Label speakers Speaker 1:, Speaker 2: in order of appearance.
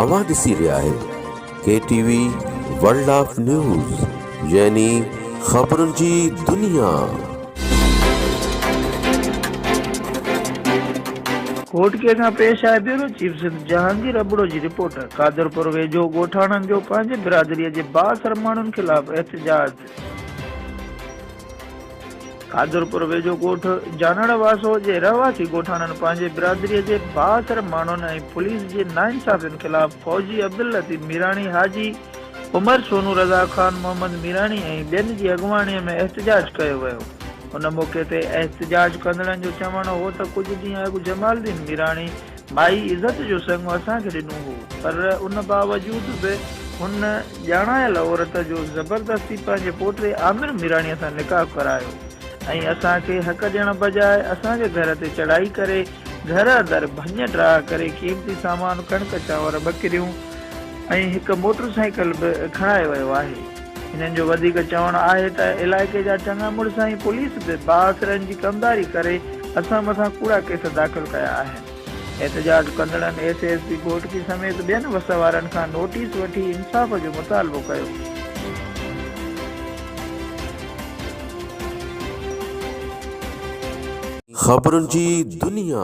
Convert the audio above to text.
Speaker 1: अवां ॾिसी रहिया आहियो KTV वर्ल्ड ऑफ न्यूज़ यानी ख़बरुनि जी दुनिया।
Speaker 2: कोटके खां पेश आहे ब्यूरो चीफ सिंध जहांगीर अबड़ो जी रिपोर्ट। कादरपुर वेझो ॻोठाणनि जो पंहिंजे बिरादरीअ जे 62 माण्हुनि खिलाफ़ एहतजाज। कादरपुर वेझो ॻोठ जानड़ वासो जे रहवासी ॻोठाणनि पंहिंजे बिरादरीअ जे 62 माण्हुनि ऐं पुलिस जे नाइंसाफ़ियुनि खिलाफ़ फौजी अब्दुल लतीफ़ मीराणी, हाजी उमर सोनू रज़ा खान, मोहम्मद मीराणी ऐं ॿियनि जी अॻुवाणीअ में एहतजाज कयो वियो। उन मौक़े ते एहतजाज कंदड़नि जो चवणु हो त कुझु ॾींहं अॻु जमालुद्दीन मीराणी माई इज़त जो संग असांखे ॾिनो हो, पर उन बावजूद बि हुन ॼाणायल औरत जो ज़बरदस्ती पंहिंजे पोटे आमिर मीराणीअ सां निकाह करायो ऐं असांखे हक़ ॾियण बजाए असांजे घर ते चढ़ाई करे घर अंदरि भञ ड्राह करे क़ीमती सामान, कणिक, चांवर, ॿकिरियूं ऐं हिकु मोटरसाइकिल बि खणाए वियो आहे। हिननि जो वधीक चवणु आहे त इलाइक़े जा चङा मुड़िस ऐं पुलिस बि बासरनि जी कमदारी करे असां मथां कूड़ा केस दाख़िल कया आहिनि। एहतजाज कंदड़नि SSP कोटकी समेत ॿियनि वस वारनि खां नोटिस वठी इंसाफ़ जो मुतालबो कयो।
Speaker 1: ख़बरुनि जी दुनिया।